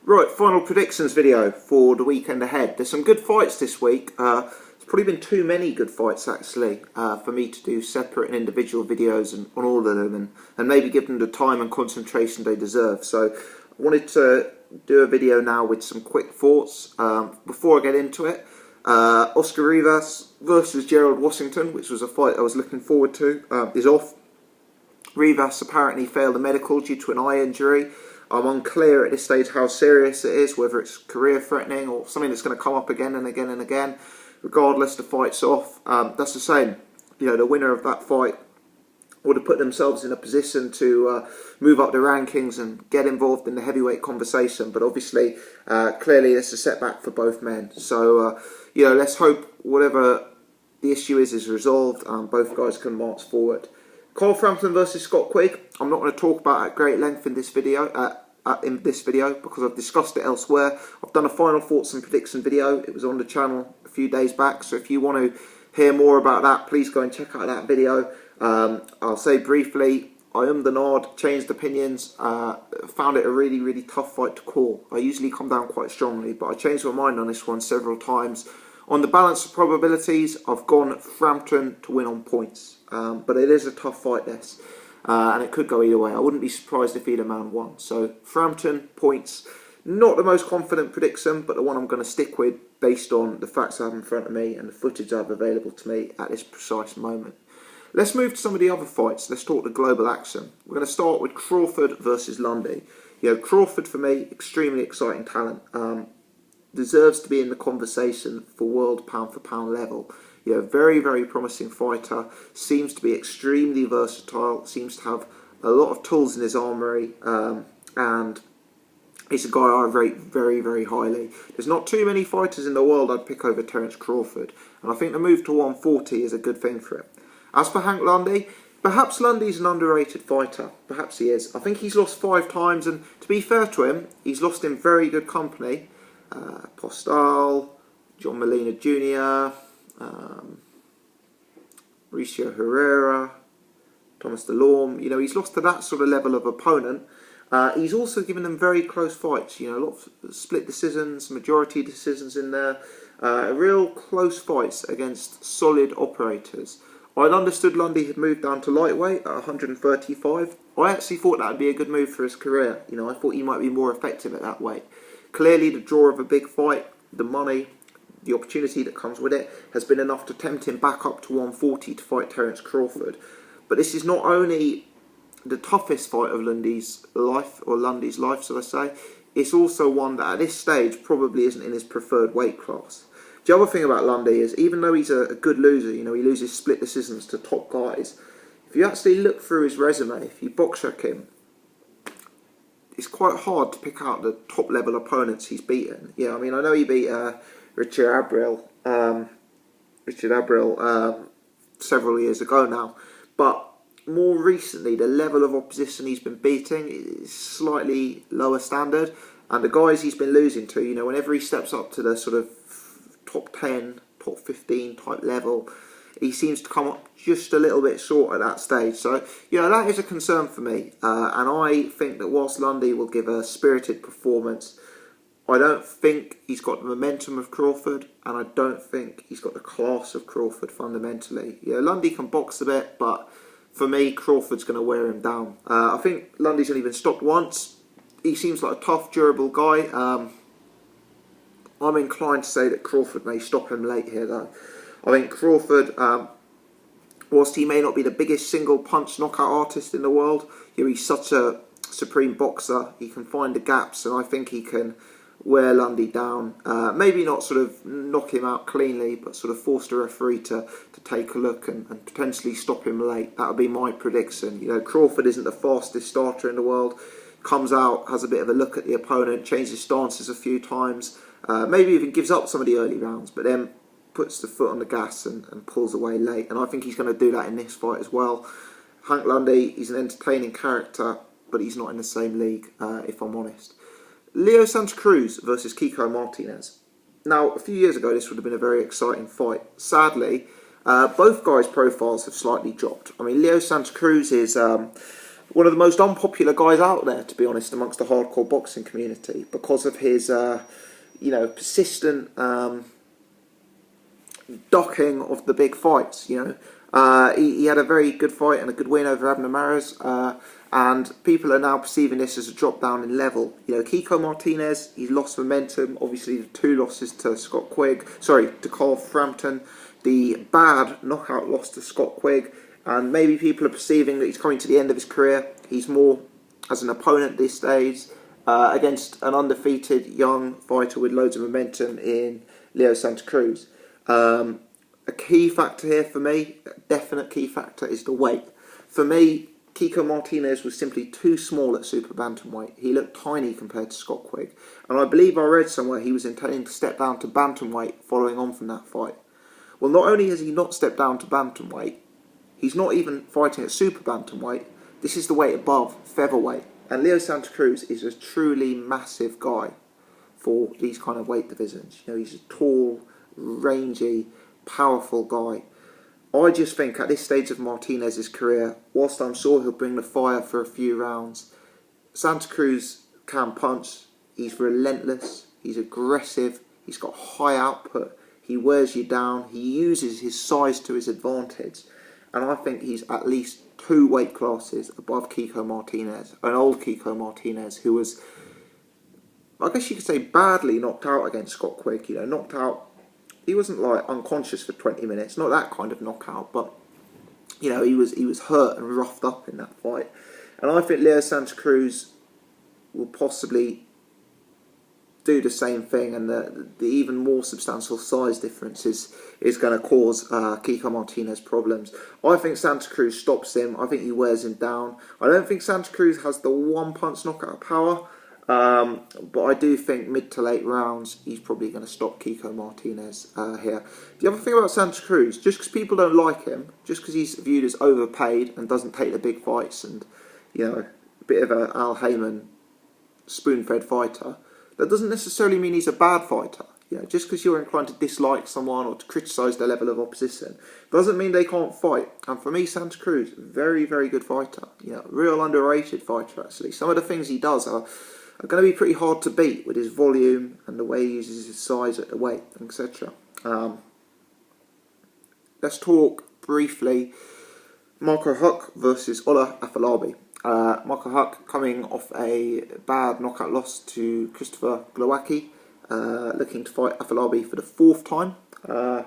Right, final predictions video for the weekend ahead. There's some good fights this week. There's probably been too many good fights actually for me to do separate and individual videos on all of them and maybe give them the time and concentration they deserve. So I wanted to do a video now with some quick thoughts. Before I get into it, Oscar Rivas versus Gerald Washington, which was a fight I was looking forward to, is off. Rivas apparently failed a medical due to an eye injury. I'm unclear at this stage how serious it is, whether it's career-threatening or something that's going to come up again and again and again. Regardless, the fight's off. That's the same. You know, the winner of that fight would have put themselves in a position to move up the rankings and get involved in the heavyweight conversation. But obviously, clearly, it's a setback for both men. So, you know, let's hope whatever the issue is resolved and both guys can march forward. Frampton versus Quigg. I'm not going to talk about at great length in this video. Because I've discussed it elsewhere. I've done a final thoughts and prediction video. It was on the channel a few days back. So if you want to hear more about that, please go and check out that video. I'll say briefly, I the nod, changed opinions. Found it a really tough fight to call. I usually come down quite strongly, but I changed my mind on this one several times. On the balance of probabilities, I've gone Frampton to win on points. But it is a tough fight, this. And it could go either way. I wouldn't be surprised if either man won. So, Frampton, points. Not the most confident prediction, but the one I'm going to stick with based on the facts I have in front of me and the footage I have available to me at this precise moment. Let's move to some of the other fights. Let's talk the global action. We're going to start with Crawford versus Lundy. You know, Crawford, for me, extremely exciting talent. Deserves to be in the conversation for world pound-for-pound level. You know, very promising fighter. Seems to be extremely versatile. Seems to have a lot of tools in his armoury. And he's a guy I rate very highly. There's not too many fighters in the world I'd pick over Terence Crawford. And I think the move to 140 is a good thing for him. As for Hank Lundy, perhaps Lundy's an underrated fighter. Perhaps he is. I think he's lost 5 times. And to be fair to him, he's lost in very good company. Postal, John Molina Jr., Mauricio Herrera, Thomas DeLorme. You know, he's lost to that sort of level of opponent. He's also given them very close fights. You know, a lot of split decisions, majority decisions in there. Real close fights against solid operators. I'd understood Lundy had moved down to lightweight at 135. I actually thought that would be a good move for his career. You know, I thought he might be more effective at that weight. Clearly, the draw of a big fight, the money, the opportunity that comes with it, has been enough to tempt him back up to 140 to fight Terence Crawford. But this is not only the toughest fight of Lundy's life, should I say, it's also one that at this stage probably isn't in his preferred weight class. The other thing about Lundy is, even though he's a good loser, you know, he loses split decisions to top guys, if you actually look through his resume, if you box check him, it's quite hard to pick out the top level opponents he's beaten. Yeah, I mean, I know he beat Richard Abril several years ago now, but more recently the level of opposition he's been beating is slightly lower standard, and the guys he's been losing to, you know, whenever he steps up to the sort of top 10, top 15 type level, he seems to come up just a little bit short at that stage. So, you know, that is a concern for me. And I think that whilst Lundy will give a spirited performance, I don't think he's got the momentum of Crawford, and I don't think he's got the class of Crawford fundamentally. You know, Lundy can box a bit, but for me, Crawford's going to wear him down. I think Lundy's only been stopped once. He seems like a tough, durable guy. I'm inclined to say that Crawford may stop him late here, though. I think Crawford, whilst he may not be the biggest single punch knockout artist in the world, you know, he's such a supreme boxer. He can find the gaps, and I think he can wear Lundy down. Maybe not sort of knock him out cleanly, but sort of force the referee to take a look and potentially stop him late. That would be my prediction. You know, Crawford isn't the fastest starter in the world. Comes out, has a bit of a look at the opponent, changes stances a few times, maybe even gives up some of the early rounds, but then puts the foot on the gas and pulls away late. And I think he's going to do that in this fight as well. Hank Lundy, he's an entertaining character, but he's not in the same league, if I'm honest. Leo Santa Cruz versus Kiko Martinez. Now, a few years ago, this would have been a very exciting fight. Sadly, both guys' profiles have slightly dropped. I mean, Leo Santa Cruz is one of the most unpopular guys out there, to be honest, amongst the hardcore boxing community, because of his, persistent docking of the big fights. He had a very good fight and a good win over Abner Mares, and people are now perceiving this as a drop down in level. Kiko Martinez, he's lost momentum. Obviously, the 2 losses to to Carl Frampton, the bad knockout loss to Scott Quigg, and maybe people are perceiving that he's coming to the end of his career. He's more as an opponent these days against an undefeated young fighter with loads of momentum in Leo Santa Cruz. A key factor here for me, a definite key factor, is the weight. For me, Kiko Martinez was simply too small at super bantamweight. He looked tiny compared to Scott Quigg. And I believe I read somewhere he was intending to step down to bantamweight following on from that fight. Well, not only has he not stepped down to bantamweight, he's not even fighting at super bantamweight. This is the weight above featherweight. And Leo Santa Cruz is a truly massive guy for these kind of weight divisions. He's a tall, rangy, powerful guy. I just think at this stage of Martinez's career, whilst I'm sure he'll bring the fire for a few rounds, Santa Cruz can punch. He's relentless. He's aggressive. He's got high output. He wears you down. He uses his size to his advantage. And I think he's at least 2 weight classes above Kiko Martinez, an old Kiko Martinez who was, I guess you could say, badly knocked out against Scott Quigg. Knocked out. He wasn't like unconscious for 20 minutes, not that kind of knockout, but he was hurt and roughed up in that fight. And I think Leo Santa Cruz will possibly do the same thing, and the even more substantial size difference is going to cause Kiko Martinez problems. I think Santa Cruz stops him. I think he wears him down. I don't think Santa Cruz has the one-punch knockout power, but I do think mid to late rounds he's probably going to stop Kiko Martinez here. The other thing about Santa Cruz, just because people don't like him, just because he's viewed as overpaid and doesn't take the big fights, and a bit of a Al Heyman spoon-fed fighter, that doesn't necessarily mean he's a bad fighter. Just because you're inclined to dislike someone or to criticise their level of opposition doesn't mean they can't fight. And for me, Santa Cruz, very, very good fighter. Real underrated fighter, actually. Some of the things he does are going to be pretty hard to beat with his volume and the way he uses his size at the weight, etc. Let's talk briefly Marco Huck versus Ola Afolabi. Marco Huck coming off a bad knockout loss to Christopher Glowacki, looking to fight Afolabi for the 4th time. I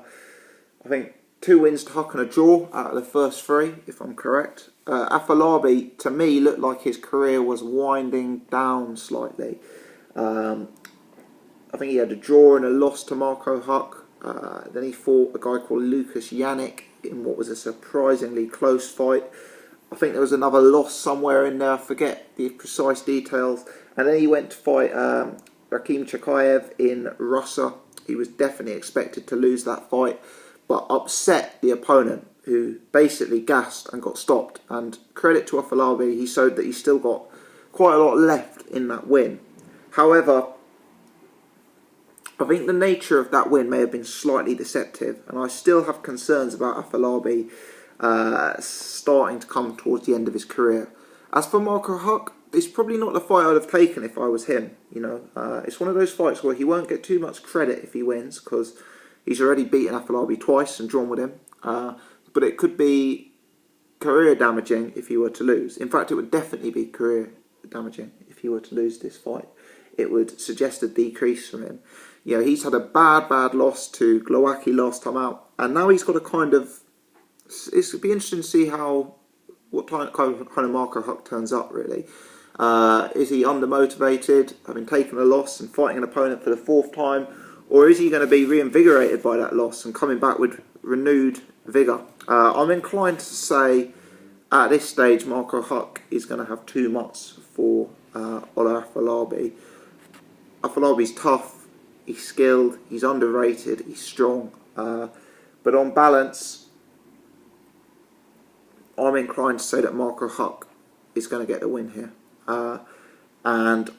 think 2 wins to Huck and a draw out of the first 3, if I'm correct. Afolabi, to me, looked like his career was winding down slightly. I think he had a draw and a loss to Marco Huck. Then he fought a guy called Lucas Yannick in what was a surprisingly close fight. I think there was another loss somewhere in there, I forget the precise details. And then he went to fight Rakim Chakayev in Russia. He was definitely expected to lose that fight, but upset the opponent, who basically gassed and got stopped. And credit to Afolabi, he showed that he's still got quite a lot left in that win. However, I think the nature of that win may have been slightly deceptive, and I still have concerns about Afolabi starting to come towards the end of his career. As for Marco Huck, it's probably not the fight I'd have taken if I was him. It's one of those fights where he won't get too much credit if he wins, because he's already beaten Afolabi twice and drawn with him. But it could be career damaging if he were to lose. In fact, it would definitely be career damaging if he were to lose this fight. It would suggest a decrease from him. He's had a bad loss to Glowacki last time out, and now he's got a kind of... It'll be interesting to see what kind of Marco Huck turns up, really. Is he undermotivated, having taken a loss and fighting an opponent for the 4th time? Or is he going to be reinvigorated by that loss and coming back with renewed vigour? I'm inclined to say, at this stage, Marco Huck is going to have too much for Ola Afolabi. Afolabi's tough, he's skilled, he's underrated, he's strong. But on balance, I'm inclined to say that Marco Huck is going to get the win here. And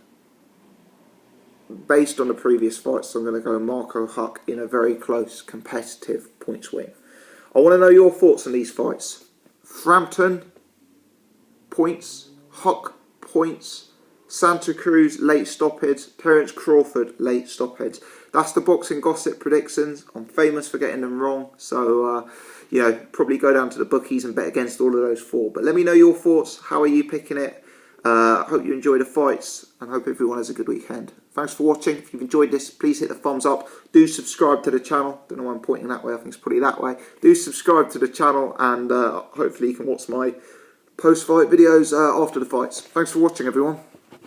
based on the previous fights, I'm going to go Marco Huck in a very close, competitive points win. I want to know your thoughts on these fights. Frampton, points, Huck points, Santa Cruz late stoppage, Terence Crawford late stoppage. That's the boxing gossip predictions. I'm famous for getting them wrong, so you know, probably go down to the bookies and bet against all of those 4. But let me know your thoughts. How are you picking it? Hope you enjoy the fights and hope everyone has a good weekend. Thanks for watching. If you've enjoyed this, please hit the thumbs up. Do subscribe to the channel. Don't know why I'm pointing that way. I think it's probably that way. Do subscribe to the channel, and hopefully you can watch my post-fight videos after the fights. Thanks for watching, everyone.